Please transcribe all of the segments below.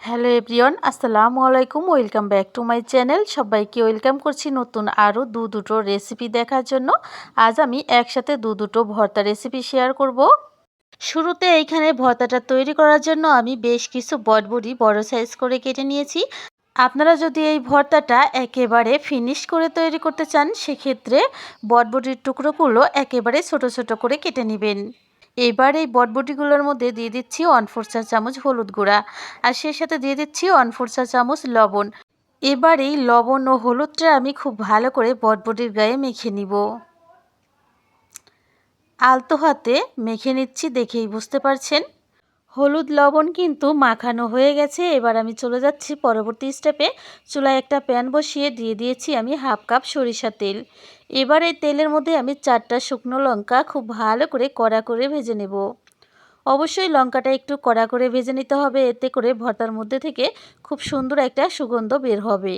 Hello everyone, আসসালামু আলাইকুম। Welcome back to my channel. সবাইকে ওয়েলকাম করছি নতুন আরও দুটো রেসিপি দেখার জন্য। আজ আমি একসাথে দুটো ভর্তা রেসিপি শেয়ার করব। শুরুতে এইখানে ভর্তাটা তৈরি করার জন্য আমি বেশ কিছু বটবটি বড় সাইজ করে কেটে নিয়েছি। আপনারা যদি এই ভর্তাটা একেবারে ফিনিশ করে তৈরি করতে চান, সেক্ষেত্রে বটবটির টুকরোগুলো একেবারে ছোট ছোট করে কেটে নেবেন। এবার এই বটবটিগুলোর মধ্যে দিয়ে দিচ্ছি 1/4 চা চামচ হলুদ গুঁড়া, আর সেই সাথে দিয়ে দিচ্ছি 1/4 চা চামচ লবণ। এবার এই লবণ ও হলুদটা আমি খুব ভালো করে বটবটির গায়ে মেখে নিব। আলতো হাতে মেখে নিচ্ছি, দেখেই বুঝতে পারছেন। হলুদ লবণ কিন্তু মাখানো হয়ে গেছে। এবার আমি চলে যাচ্ছি পরবর্তী স্টেপে। চুলায় একটা প্যান বসিয়ে দিয়ে দিয়েছি আমি 1/2 কাপ সরিষা তেল। এবার এই তেলের মধ্যে আমি 4টা শুকনো লঙ্কা খুব ভালো করে কড়া করে ভেজে নেব। অবশ্যই লঙ্কাটা একটু কড়া করে ভেজে নিতে হবে, এতে করে ভর্তার মধ্যে থেকে খুব সুন্দর একটা সুগন্ধ বের হবে,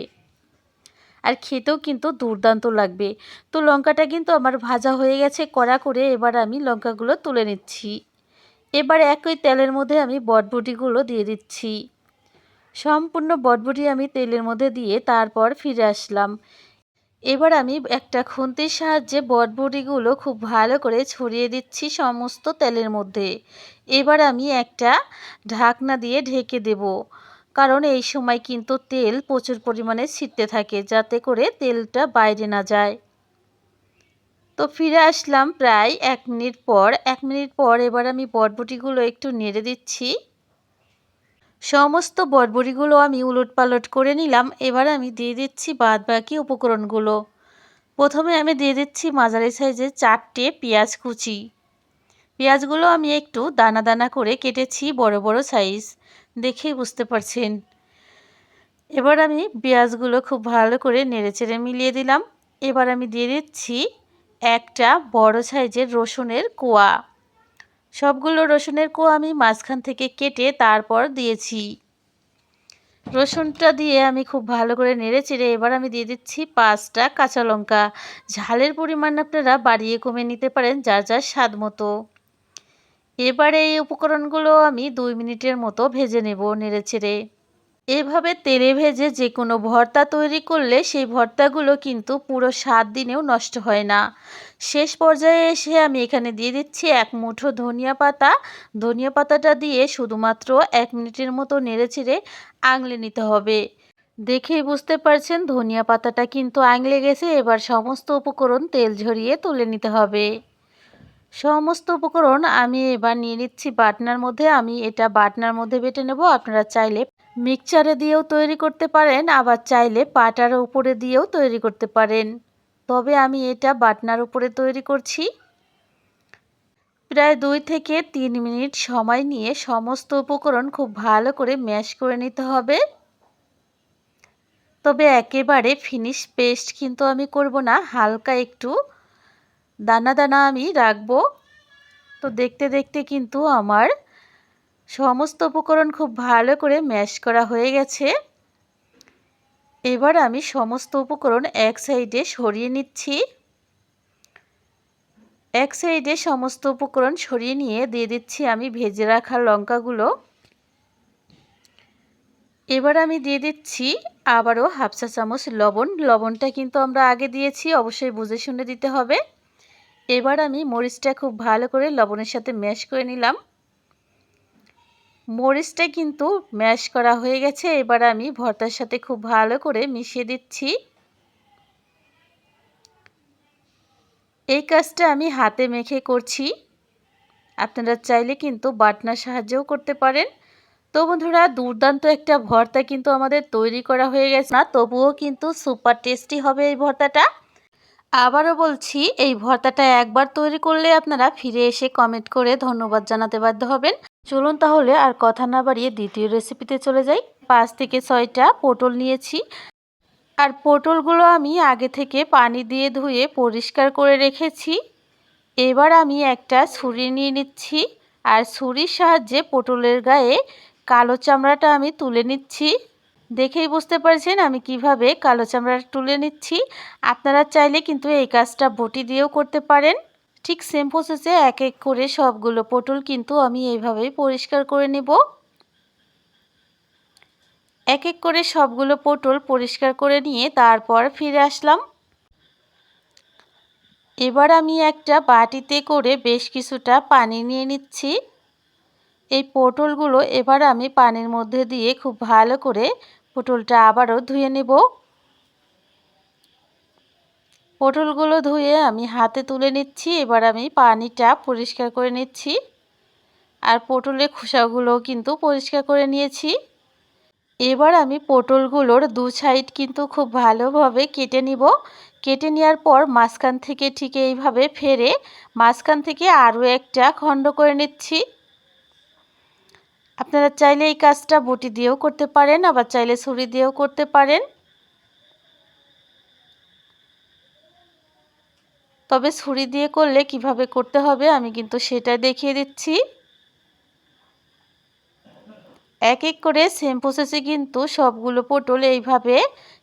আর খেতেও কিন্তু দুর্দান্ত লাগবে। তো লঙ্কাটা কিন্তু আমার ভাজা হয়ে গেছে কড়া করে। এবার আমি লঙ্কাগুলো তুলে নিচ্ছি। এবার একই তেলের মধ্যে আমি বটবটিগুলো দিয়ে দিচ্ছি। সম্পূর্ণ বটবটি আমি তেলের মধ্যে দিয়ে তারপর ফিরে আসলাম। এবার আমি একটা খুন্তির সাহায্যে বটবটিগুলো খুব ভালো করে ছড়িয়ে দিচ্ছি সমস্ত তেলের মধ্যে। এবার আমি একটা ঢাকনা দিয়ে ঢেকে দেব, কারণ এই সময় কিন্তু তেল প্রচুর পরিমাণে ছিটতে থাকে, যাতে করে তেলটা বাইরে না যায়। তো ফিরে আসলাম প্রায় 1 মিনিট পর। 1 মিনিট পর এবার আমি বটবটিগুলো একটু নেড়ে দিচ্ছি। সমস্ত বটবটিগুলো আমি উলটপালট করে নিলাম। এবার আমি দিয়ে দিচ্ছি বাদবাকি উপকরণগুলো। প্রথমে আমি দিয়ে দিচ্ছি মাঝারি সাইজের 4টে পেঁয়াজ কুচি। পেঁয়াজগুলো আমি একটু দানা দানা করে কেটেছি, বড় বড় সাইজ, দেখেই বুঝতে পারছেন। এবার আমি পেঁয়াজগুলো খুব ভালো করে নেড়েচেড়ে মিলিয়ে দিলাম। এবার আমি দিয়ে দিচ্ছি একটা বড় সাইজের রসুনের কোয়া। সবগুলো রসুনের কোয়া আমি মাঝখান থেকে কেটে তারপর দিয়েছি। রসুনটা দিয়ে আমি খুব ভালো করে নেড়েচেড়ে এবার আমি দিয়ে দিচ্ছি 5টা কাঁচা লঙ্কা। ঝালের পরিমাণ আপনারা বাড়িয়ে কমে নিতে পারেন যার যার স্বাদ মতো। এবারে এই উপকরণগুলো আমি 2 মিনিটের মতো ভেজে নেব নেড়েচেড়ে। এভাবে তেলে ভেজে যে কোনো ভর্তা তৈরি করলে সেই ভর্তাগুলো কিন্তু পুরো 7 দিনেও নষ্ট হয় না। শেষ পর্যায়ে এসে আমি এখানে দিয়ে দিচ্ছি 1 মুঠো ধনিয়া পাতা। ধনিয়া পাতাটা দিয়ে শুধুমাত্র 1 মিনিটের মতো নেড়েচেড়ে আঙলে নিতে হবে। দেখেই বুঝতে পারছেন ধনিয়া পাতাটা কিন্তু আঙলে গেছে। এবার সমস্ত উপকরণ তেল ঝরিয়ে তুলে নিতে হবে। সমস্ত উপকরণ আমি এবার নিয়ে নিচ্ছি বাটনার মধ্যে। আমি এটা বাটনার মধ্যে বেটে নেব। আপনারা চাইলে মিক্সচারে দিয়েও তৈরি করতে পারেন, আবার চাইলে পাটার উপরে দিয়েও তৈরি করতে পারেন। তবে আমি এটা বাটনার উপরে তৈরি করছি। প্রায় 2 থেকে 3 মিনিট সময় নিয়ে সমস্ত উপকরণ খুব ভালো করে ম্যাশ করে নিতে হবে। তবে একেবারে ফিনিশ পেস্ট কিন্তু আমি করব না, হালকা একটু দানা দানা আমি রাখবো। তো দেখতে দেখতে কিন্তু আমার সমস্ত উপকরণ খুব ভালো করে ম্যাশ করা হয়ে গেছে। এবার আমি সমস্ত উপকরণ এক সাইডে সরিয়ে নিচ্ছি। এক সাইডে সমস্ত উপকরণ সরিয়ে নিয়ে দিয়ে দিচ্ছি আমি ভেজে রাখা লঙ্কাগুলো। এবার আমি দিয়ে দিচ্ছি আবারও 1/2 চা চামচ লবণ। লবণটা কিন্তু আমরা আগে দিয়েছি, অবশ্যই বুঝে শুনে দিতে হবে। এবার আমি মরিচটা খুব ভালো করে লবণের সাথে ম্যাশ করে নিলাম। মরিচটা কিন্তু ম্যাশ করা হয়ে গেছে। এবার আমি ভর্তার সাথে খুব ভালো করে মিশিয়ে দিচ্ছি। এই কাজটা আমি হাতে মেখে করছি। আপনারা চাইলে কিন্তু বাটনার সাহায্যেও করতে পারেন। তো বন্ধুরা, দুর্দান্ত একটা ভর্তা কিন্তু আমাদের তৈরি করা হয়ে গেছে না, তবুও কিন্তু সুপার টেস্টি হবে এই ভর্তাটা। আবারও বলছি, এই ভর্তাটা একবার তৈরি করলে আপনারা ফিরে এসে কমেন্ট করে ধন্যবাদ জানাতে বাধ্য হবেন। চলুন তাহলে আর কথা না বাড়িয়ে দ্বিতীয় রেসিপিতে চলে যাই। 5 থেকে 6টা পটল নিয়েছি, আর পটলগুলো আমি আগে থেকে পানি দিয়ে ধুয়ে পরিষ্কার করে রেখেছি। এবার আমি একটা ছুরি নিয়ে নিচ্ছি, আর ছুরির সাহায্যে পটলের গায়ে কালো চামড়াটা আমি তুলে নিচ্ছি। দেখেই বুঝতে পারছেন আমি কিভাবে কালো চামড়াটা তুলে নিচ্ছি। আপনারা চাইলে কিন্তু এই কাজটা বটি দিয়েও করতে পারেন। ঠিক সেম প্রসেসে এক এক করে সবগুলো পটল কিন্তু আমি এইভাবেই পরিষ্কার করে নেব। এক এক করে সবগুলো পটল পরিষ্কার করে নিয়ে তারপর ফিরে আসলাম। এবার আমি একটা বাটিতে করে বেশ কিছুটা পানি নিয়ে নিচ্ছি। এই পটলগুলো এবার আমি পানির মধ্যে দিয়ে খুব ভালো করে পটলটা আবারও ধুয়ে নেব। পটলগুলো ধুয়ে আমি হাতে তুলে নিচ্ছি। এবার আমি পানিটা পরিষ্কার করে নিচ্ছি। আর পটলের খোসাগুলো কিন্তু পরিষ্কার করে নিয়েছি। এবার আমি পটলগুলোর দু সাইড কিন্তু খুব ভালোভাবে কেটে নিব। কেটে নেওয়ার পর মাঝখান থেকে ঠিক এইভাবে ফেরে মাঝখান থেকে আরও একটা খণ্ড করে নিচ্ছি। আপনারা চাইলে এই কাজটা বটি দিয়েও করতে পারেন, আবার চাইলে ছুরি দিয়েও করতে পারেন। তবে ছুরি দিয়ে করলে কিভাবে করতে হবে আমি কিন্তু সেটা দেখিয়ে দিচ্ছি। এক এক করে সেম প্রসেসে কিন্তু সবগুলো পটল এইভাবে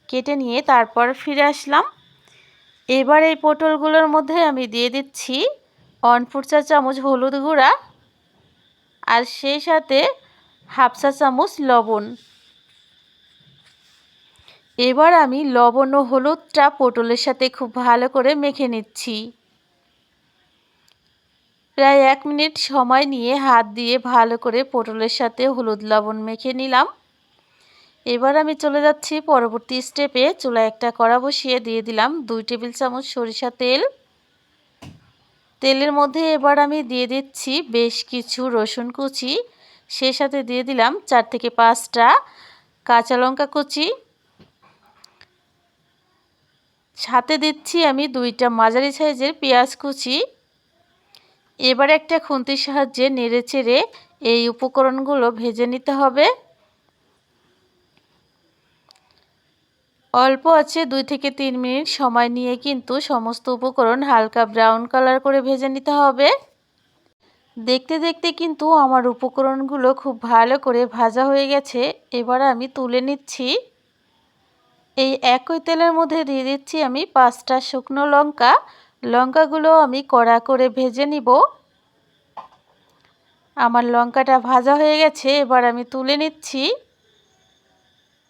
কেটে নিয়ে তারপর ফিরে আসলাম। এবার এই পটলগুলোর মধ্যে আমি দিয়ে দিচ্ছি 1/4 চা চামচ হলুদ গুঁড়া আর সেই সাথে 1/2 চা চামচ লবণ। এবার আমি লবণ ও হলুদটা পটলের সাথে খুব ভালো করে মেখে নিচ্ছি। প্রায় 1 মিনিট সময় নিয়ে হাত দিয়ে ভালো করে পটলের সাথে হলুদ লবণ মেখে নিলাম। এবার আমি চলে যাচ্ছি পরবর্তী স্টেপে। চুলায় একটা কড়া বসিয়ে দিয়ে দিলাম 2 টেবিল চামচ সরিষা তেল। তেলের মধ্যে এবার আমি দিয়ে দিচ্ছি বেশ কিছু রসুন কুচি, সেই সাথে দিয়ে দিলাম 4 থেকে 5টা কাঁচা লঙ্কা কুচি, সাথে দিচ্ছি আমি 2টা মাঝারি সাইজের পেঁয়াজ কুচি। এবার একটা খুন্তির সাহায্যে নেড়েচেড়ে এই উপকরণগুলো ভেজে নিতে হবে। অল্প আছে 2 থেকে 3 মিনিট সময় নিয়ে কিন্তু সমস্ত উপকরণ হালকা ব্রাউন কালার করে ভেজে নিতে হবে। দেখতে দেখতে কিন্তু আমার উপকরণগুলো খুব ভালো করে ভাজা হয়ে গেছে। এবার আমি তুলে নিচ্ছি। এই একই তেলের মধ্যে দিয়ে দিচ্ছি আমি 5টা শুকনো লঙ্কা। লঙ্কাগুলো আমি কড়া করে ভেজে নিব। আমার লঙ্কাটা ভাজা হয়ে গেছে, এবার আমি তুলে নিচ্ছি।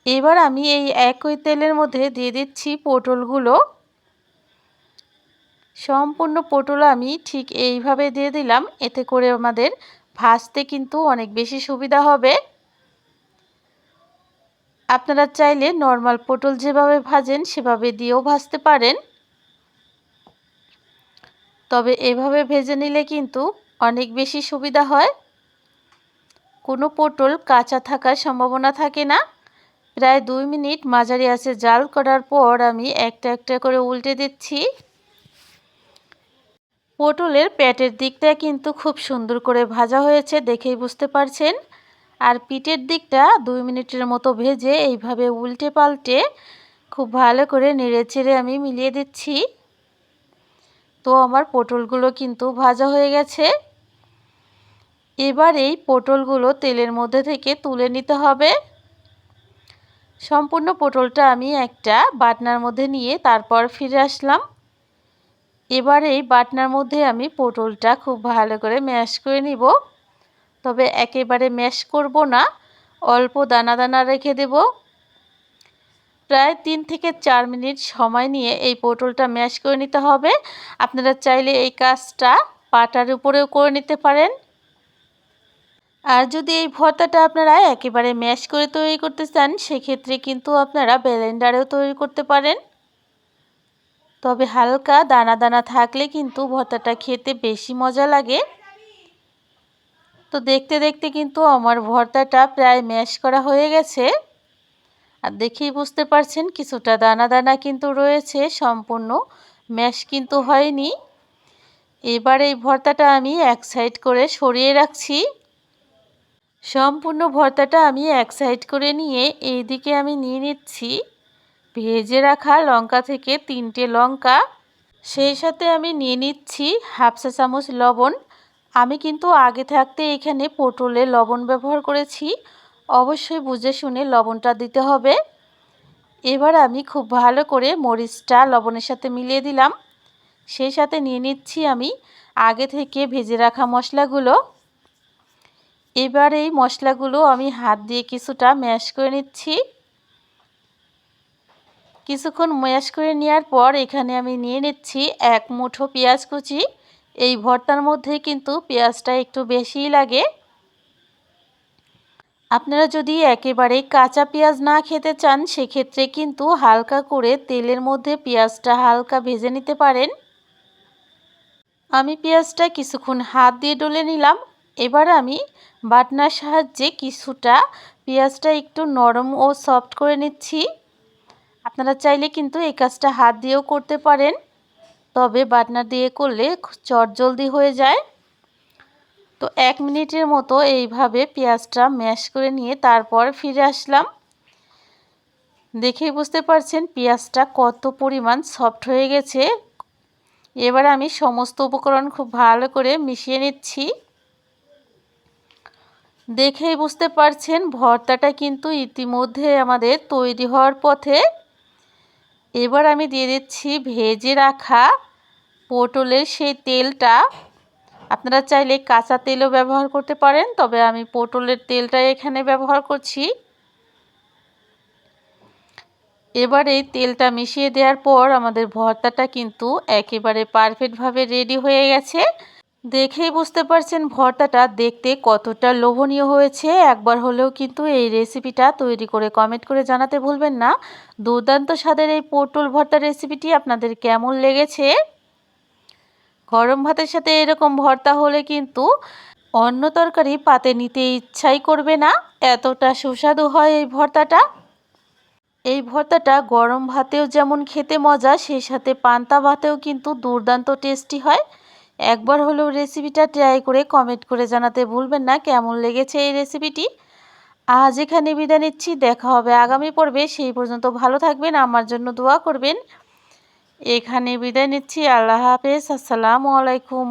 এবার আমি এই একই তেলের মধ্যে দিয়ে দিচ্ছি পটলগুলো। সম্পূর্ণ পটল আমি ঠিক এইভাবে দিয়ে দিলাম, এতে করে আমাদের ভাজতে কিন্তু অনেক বেশি সুবিধা হবে। আপনারা চাইলে নর্মাল পটল যেভাবে ভাজেন সেভাবে দিয়েও ভাজতে পারেন, তবে এভাবে ভেজে নিলে কিন্তু অনেক বেশি সুবিধা হয়। কোনো পটল কাঁচা থাকার সম্ভাবনা থাকে না। প্রায় 2 মিনিট মাঝারি আঁচে জাল করার পর আমি একটা একটা করে উল্টে দিচ্ছি। পটলের পেটের দিকটা কিন্তু খুব সুন্দর করে ভাজা হয়েছে, দেখেই বুঝতে পারছেন। আর পিঠের দিকটা 2 মিনিটের মতো ভেজে এইভাবে উল্টে পাল্টে খুব ভালো করে নেড়েচেড়ে আমি মিলিয়ে দিচ্ছি। তো আমার পটলগুলো কিন্তু ভাজা হয়ে গেছে। এবার এই পটলগুলো তেলের মধ্যে থেকে তুলে নিতে হবে। সম্পূর্ণ পটলটা আমি একটা বাটনার মধ্যে নিয়ে তারপর ফিরে আসলাম। এবার এই বাটনার মধ্যে আমি পটলটা খুব ভালো করে ম্যাশ করে নিব। তবে একেবারে ম্যাশ করব না, অল্প দানা দানা রেখে দেব। প্রায় 3 থেকে 4 মিনিট সময় নিয়ে এই পটলটা ম্যাশ করে নিতে হবে। আপনারা চাইলে এই কাজটা পাটার উপরেও করে নিতে পারেন। আর যদি এই ভর্তাটা আপনারা একেবারে ম্যাশ করে তৈরি করতে চান, সেক্ষেত্রে কিন্তু আপনারা ব্লেন্ডারেও তৈরি করতে পারেন। তবে হালকা দানা দানা থাকলে কিন্তু ভর্তাটা খেতে বেশি মজা লাগে। তো দেখতে দেখতে কিন্তু আমার ভর্তাটা প্রায় ম্যাশ করা হয়ে গেছে। আর দেখেই বুঝতে পারছেন কিছুটা দানা দানা কিন্তু রয়েছে, সম্পূর্ণ ম্যাশ কিন্তু হয়নি। এবার এই ভর্তাটা আমি এক সাইড করে সরিয়ে রাখছি। সম্পূর্ণ ভর্তাটা আমি এক সাইড করে নিয়ে এইদিকে আমি নিয়ে নিচ্ছি ভেজে রাখা লঙ্কা থেকে 3টে লঙ্কা। সেই সাথে আমি নিয়ে নিচ্ছি 1/2 চা চামচ লবণ। আমি কিন্তু আগে থাকতে এখানে পটলে লবণ ব্যবহার করেছি, অবশ্যই বুঝে শুনে লবণটা দিতে হবে। এবার আমি খুব ভালো করে মরিচটা লবণের সাথে মিলিয়ে দিলাম। সেই সাথে নিয়ে নিচ্ছি আমি আগে থেকে ভেজে রাখা মশলাগুলো। এবার এই মশলাগুলো আমি হাত দিয়ে কিছুটা ম্যাশ করে নিচ্ছি। কিছুক্ষণ ম্যাশ করে নেওয়ার পর এখানে আমি নিয়ে নিচ্ছি 1 মুঠো পেঁয়াজ কুচি। এই ভর্তার মধ্যে কিন্তু পেঁয়াজটা একটু বেশিই লাগে। আপনারা যদি একেবারে কাঁচা পেঁয়াজ না খেতে চান সেক্ষেত্রে কিন্তু হালকা করে তেলের মধ্যে পেঁয়াজটা হালকা ভেজে নিতে পারেন। আমি পেঁয়াজটা কিছুক্ষণ হাত দিয়ে ডলে নিলাম। এবার আমি বাটনার সাহায্যে কিছুটা পেঁয়াজটা একটু নরম ও সফট করে নিচ্ছি। আপনারা চাইলে কিন্তু এই কাজটা হাত দিয়েও করতে পারেন, তবে বাটনা দিয়ে করলে চটজলদি হয়ে যায়। তো 1 মিনিটের মতো এইভাবে পেঁয়াজটা ম্যাশ করে নিয়ে তারপর ফিরে আসলাম। দেখেই বুঝতে পারছেন পেঁয়াজটা কত পরিমাণ সফট হয়ে গেছে। এবার আমি সমস্ত উপকরণ খুব ভালো করে মিশিয়ে নিচ্ছি। দেখেই বুঝতে পারছেন ভর্তাটা কিন্তু ইতিমধ্যে আমাদের তৈরি হওয়ার পথে। এবার আমি দিয়ে দিচ্ছি ভেজে রাখা পটলের সেই তেলটা। আপনারা চাইলে কাঁচা তেলও ব্যবহার করতে পারেন, তবে আমি পটলের তেলটাই এখানে ব্যবহার করছি। এবার এই তেলটা মিশিয়ে দেওয়ার পর আমাদের ভর্তাটা কিন্তু একেবারে পারফেক্টভাবে রেডি হয়ে গেছে। দেখেই বুঝতে পারছেন ভর্তাটা দেখতে কতটা লোভনীয় হয়েছে। একবার হলেও কিন্তু এই রেসিপিটা তৈরি করে কমেন্ট করে জানাতে ভুলবেন না। দুর্দান্ত স্বাদের এই পটল ভর্তা রেসিপিটি আপনাদের কেমন লেগেছে? গরম ভাতের সাথে এরকম ভর্তা হলে কিন্তু অন্য তরকারি পাতে নিতে ইচ্ছাই করবে না, এতটা সুস্বাদু হয় এই ভর্তাটা। এই ভর্তাটা গরম ভাতেও যেমন খেতে মজা, সেই সাথে পান্তা ভাতেও কিন্তু দুর্দান্ত টেস্টি হয়। একবার হলেও রেসিপিটা ট্রাই করে কমেন্ট করে জানাতে ভুলবেন না কেমন লেগেছে এই রেসিপিটি। আজ এখানে বিদায় নিচ্ছি, দেখা হবে আগামী পর্বে। সেই পর্যন্ত ভালো থাকবেন, আমার জন্য দোয়া করবেন। এখানে বিদায় নিচ্ছি। আল্লাহ হাফেজ। আসসালামু আলাইকুম।